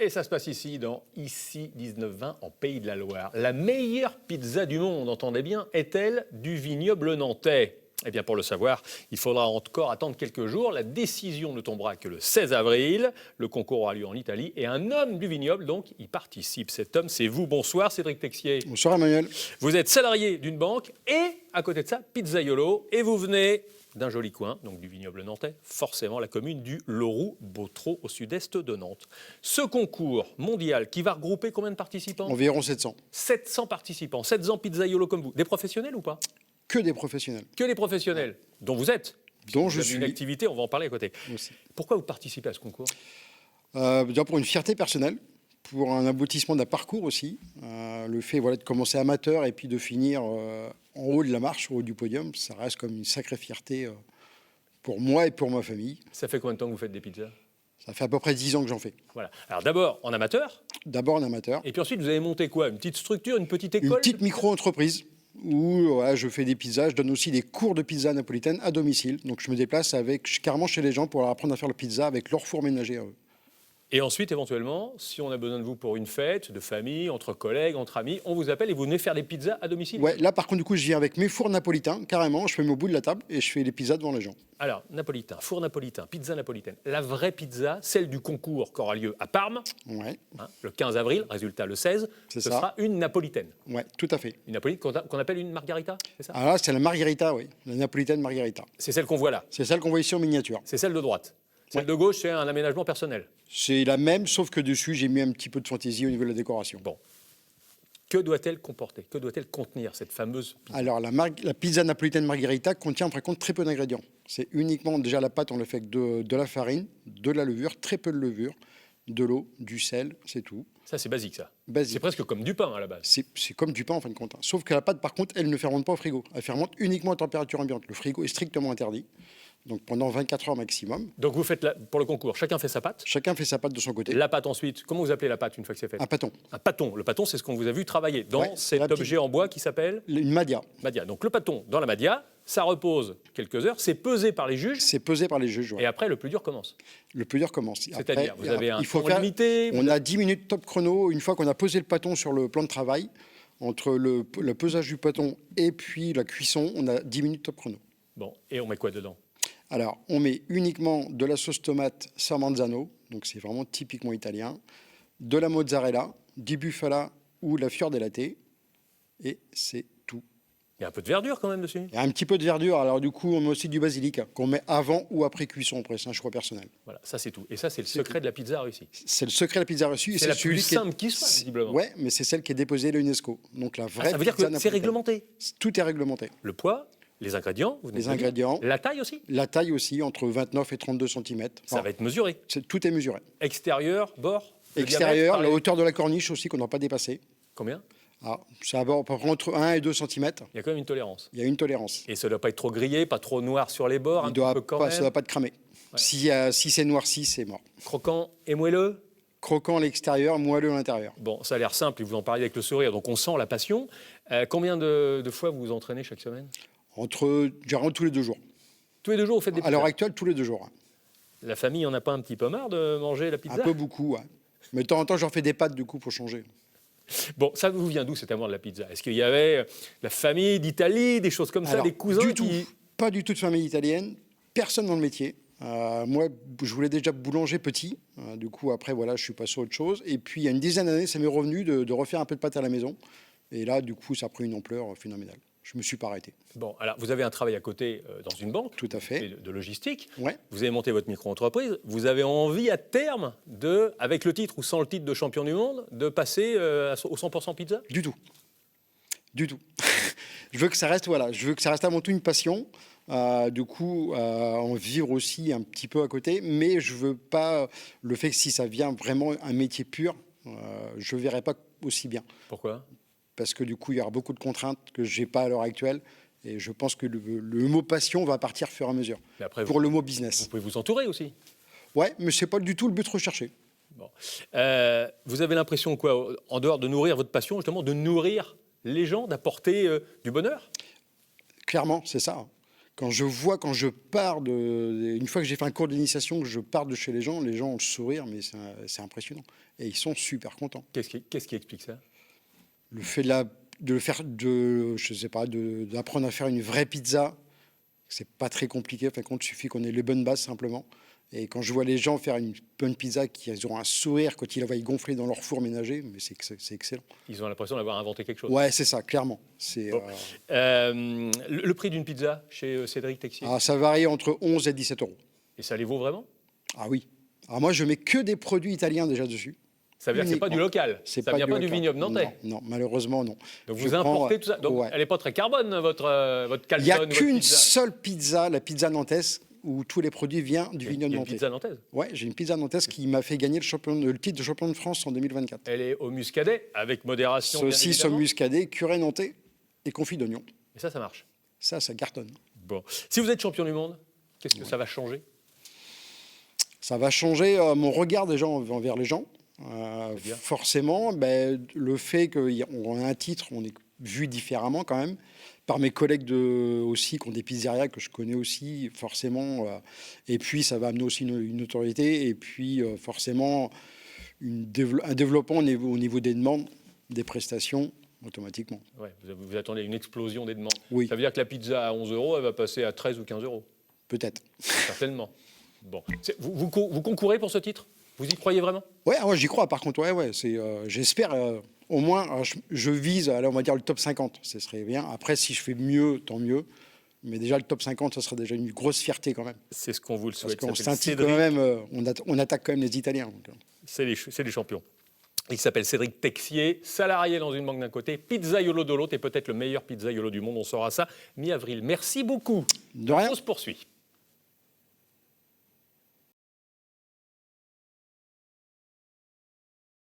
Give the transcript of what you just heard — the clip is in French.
Et ça se passe ici, dans Ici 1920, en Pays de la Loire. La meilleure pizza du monde, entendez bien, est-elle du vignoble nantais ? Eh bien, pour le savoir, il faudra encore attendre quelques jours. La décision ne tombera que le 16 avril. Le concours aura lieu en Italie et un homme du vignoble, donc, y participe. Cet homme, c'est vous. Bonsoir, Cédric Texier. Bonsoir, Emmanuel. Vous êtes salarié d'une banque et, à côté de ça, pizzaiolo. Et vous venez d'un joli coin, donc du vignoble nantais, forcément la commune du Loroux-Bottrau, au sud-est de Nantes. Ce concours mondial qui va regrouper combien de participants ? Environ 700. 700 participants, 700 pizzaiolo comme vous. Des professionnels ou pas ? Que des professionnels. Que des professionnels, dont vous êtes. Dont vous je avez suis. une activité, on va en parler à côté. Aussi. Pourquoi vous participez à ce concours ? Déjà pour une fierté personnelle, pour un aboutissement d'un parcours aussi. Le fait de commencer amateur et puis de finir en haut de la marche, au haut du podium, ça reste comme une sacrée fierté pour moi et pour ma famille. Ça fait combien de temps que vous faites des pizzas ? Ça fait à peu près 10 ans que j'en fais. Voilà. Alors d'abord en amateur, D'abord en amateur. et puis ensuite vous avez monté quoi ? Une petite structure, une petite école ? Une petite micro-entreprise où je fais des pizzas. Je donne aussi des cours de pizza napolitaine à domicile. Donc je me déplace carrément chez les gens pour leur apprendre à faire la pizza avec leur four ménager à eux. Et ensuite, éventuellement, si on a besoin de vous pour une fête, de famille, entre collègues, entre amis, on vous appelle et vous venez faire des pizzas à domicile ? Ouais, là par contre du coup je viens avec mes fours napolitains, carrément, je fais au bout de la table et je fais les pizzas devant les gens. Alors, napolitain, four napolitain, pizza napolitaine. La vraie pizza, celle du concours qui aura lieu à Parme, Ouais, le 15 avril, résultat le 16, C'est ce ça. sera une napolitaine. ouais, tout à fait. Une napolitaine qu'on appelle une margarita, c'est ça ? Alors là c'est la margherita, oui, la napolitaine margherita. C'est celle qu'on voit là, C'est celle qu'on voit ici en miniature. c'est celle de droite. Celle de gauche, c'est un aménagement personnel. C'est la même, sauf que dessus j'ai mis un petit peu de fantaisie au niveau de la décoration. Bon. Que doit-elle comporter ? Que doit-elle contenir, cette fameuse pizza ? Alors la pizza napolitaine margherita contient par contre très peu d'ingrédients. C'est uniquement déjà la pâte, on le fait avec de la farine, de la levure, très peu de levure, de l'eau, du sel, c'est tout. Ça, c'est basique, ça. Basique. C'est presque comme du pain, à la base. C'est comme du pain en fin de compte. Sauf que la pâte, par contre, elle ne fermente pas au frigo. Elle fermente uniquement à température ambiante. Le frigo est strictement interdit. Donc pendant 24 heures maximum. Donc, vous faites, pour le concours, chacun fait sa pâte. Chacun fait sa pâte de son côté. La pâte ensuite, comment vous appelez la pâte une fois que c'est fait ? Un pâton. Un pâton. Le pâton, c'est ce qu'on vous a vu travailler dans Ouais, cet la petite- objet en bois qui s'appelle Une madia. Madia. Donc, le pâton dans la Madia, ça repose quelques heures, c'est pesé par les juges, C'est pesé par les juges. Ouais. et après, le plus dur commence. Le plus dur commence. C'est-à-dire, Après, vous avez un il faut temps faire, limité. On a 10 minutes top chrono. Une fois qu'on a posé le pâton sur le plan de travail, entre le pesage du pâton et puis la cuisson, on a 10 minutes top chrono. Bon, et on met quoi dedans ? Alors, on met uniquement de la sauce tomate Sarmanzano, donc c'est vraiment typiquement italien, de la mozzarella, du bufala ou la fior di latte, et c'est tout. Il y a un peu de verdure quand même dessus. Il y a un petit peu de verdure, alors du coup, on met aussi du basilic, qu'on met avant ou après cuisson, après, c'est un choix personnel. Voilà, ça c'est tout. Et ça, c'est le secret de la pizza réussie. C'est le secret de la pizza reçue. et C'est la plus celui qui est- simple qui soit, visiblement. Ouais, mais c'est celle qui est déposée à l'UNESCO. Donc la vraie Ça veut dire pizza que c'est napolitaine. réglementé. Tout est réglementé. Le poids, les ingrédients, vous venez Les de le dire. ingrédients. La taille aussi. La taille aussi, entre 29 et 32 cm. Ça va être mesuré. Tout est mesuré. Extérieur, bord. le Extérieur, diamètre, la hauteur de la corniche aussi, qu'on n'a pas dépassé. Combien ? Ça aborde à peu près entre 1 et 2 cm. Il y a quand même une tolérance. Il y a une tolérance. Et ça ne doit pas être trop grillé, pas trop noir sur les bords, un Il doit petit peu quand pas, même. ça ne doit pas te cramer. Ouais. Si c'est noirci, c'est mort. Croquant et moelleux. Croquant à l'extérieur, moelleux à l'intérieur. Bon, ça a l'air simple et vous en parlez avec le sourire, donc on sent la passion. Combien de fois vous vous entraînez chaque semaine ? Généralement tous les 2 jours. Tous les 2 jours, vous faites des À l'heure pizzas. actuelle, tous les 2 jours. La famille en a pas un petit peu marre de manger la pizza ? Un peu beaucoup, ouais. Mais de temps en temps, j'en fais des pâtes du coup pour changer. Bon, ça vous vient d'où cet amour de la pizza ? Est-ce qu'il y avait la famille d'Italie, des choses comme ça, Alors, des cousins du qui... tout. Pas du tout de famille italienne. Personne dans le métier. Moi, je voulais déjà boulanger petit. Du coup, après, voilà, je suis passé à autre chose. Et puis, il y a une dizaine d'années, ça m'est revenu de refaire un peu de pâte à la maison. Et là, du coup, ça a pris une ampleur phénoménale. Je me suis pas arrêté. Bon, alors vous avez un travail à côté dans une banque. Tout à fait. De logistique. Ouais. Vous avez monté votre micro-entreprise. Vous avez envie à terme de, avec le titre ou sans le titre de champion du monde, de passer au 100% pizza ? Du tout. Du tout. Je veux que ça reste, voilà, je veux que ça reste avant tout une passion. Du coup, en vivre aussi un petit peu à côté. Mais je veux pas le fait que si ça vient vraiment un métier pur, je verrai pas aussi bien. Pourquoi ? Parce que du coup, il y aura beaucoup de contraintes que je n'ai pas à l'heure actuelle. Et je pense que le mot passion va partir au fur et à mesure. Mais après, pour le mot vous business. pouvez vous entourer aussi. Ouais, mais ce n'est pas du tout le but recherché. Bon. Vous avez l'impression, quoi, en dehors de nourrir votre passion, justement, de nourrir les gens, d'apporter du bonheur ? Clairement, c'est ça. quand je pars une fois que j'ai fait un cours d'initiation, que je pars de chez les gens ont le sourire, mais c'est impressionnant. Et ils sont super contents. Qu'est-ce qui explique ça? Le fait je sais pas, d'apprendre à faire une vraie pizza, c'est pas très compliqué. Enfin, il suffit qu'on ait les bonnes bases simplement. Et quand je vois les gens faire une bonne pizza, ils auront un sourire quand ils la voient gonfler dans leur four ménager, mais c'est excellent. Ils ont l'impression d'avoir inventé quelque chose. Ouais, c'est ça, clairement. Bon. Le prix d'une pizza chez Cédric Texier? Ça varie entre 11 et 17 euros. Et ça les vaut vraiment? Ah oui. Alors moi, je mets que des produits italiens déjà dessus. Ça veut dire que c'est pas du local. Ça vient pas du vignoble nantais. Non, malheureusement, non. Donc vous importez tout ça. Donc ouais. elle n'est pas très carbone, votre calzone. Il n'y a qu'une seule pizza, la pizza nantaise, où tous les produits viennent du vignoble nantais. Une pizza nantaise? Ouais, j'ai une pizza nantaise qui m'a fait gagner le titre de champion de France en 2024. Elle est au muscadet, avec modération. Saucisse au muscadet, curé nantais et confit d'oignon. Et ça marche. Ça cartonne. Bon. Si vous êtes champion du monde, qu'est-ce que ça va changer? Ça va changer mon regard des gens envers les gens. Forcément, le fait qu'on a un titre, on est vu différemment quand même, par mes collègues aussi qui ont des pizzerias que je connais aussi, forcément. Et puis, ça va amener aussi une notoriété. Et puis, forcément, un développement au niveau des demandes, des prestations, automatiquement. Ouais, vous attendez une explosion des demandes. Oui. Ça veut dire que la pizza à 11 euros, elle va passer à 13 ou 15 euros? Peut-être. Certainement. Bon. Vous concourez pour ce titre? Vous y croyez vraiment? Ouais, j'y crois. Par contre, ouais, j'espère au moins. Je vise, on va dire le top 50. Ce serait bien. Après, si je fais mieux, tant mieux. Mais déjà le top 50, ça serait déjà une grosse fierté quand même. C'est ce qu'on vous le souhaite. Parce qu'on scintille quand même. On attaque quand même les Italiens. C'est les champions. Il s'appelle Cédric Texier, salarié dans une banque d'un côté, pizzaiolo de l'autre, et peut-être le meilleur pizzaiolo du monde. On saura ça mi-avril. Merci beaucoup. De rien. On se poursuit.